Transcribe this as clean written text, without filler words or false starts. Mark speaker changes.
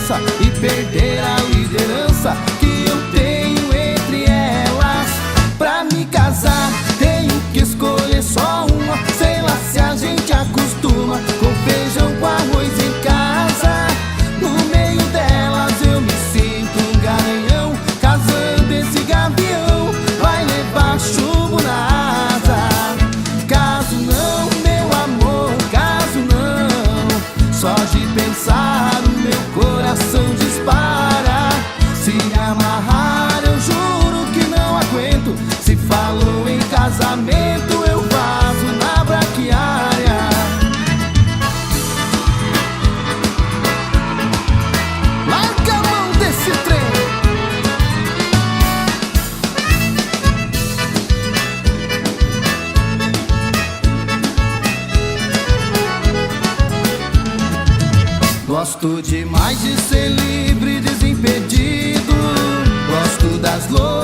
Speaker 1: aliança e perder a liderança que eu tenho entre elas. Pra me casar tenho que escolher só uma, sei lá se a gente acostuma com feijão com arroz em casa. No meio delas eu me sinto um garanhão, casando esse gavião vai levar chumbo na asa. Caso não, meu amor, caso não, só de pensar o meu coração dispara. Se amarrar eu juro que não aguento, se falou em casamento eu vazo na braquiária. Larga a mão desse trem. Gosto demais de ser livre, desimpedido. Gosto das loucas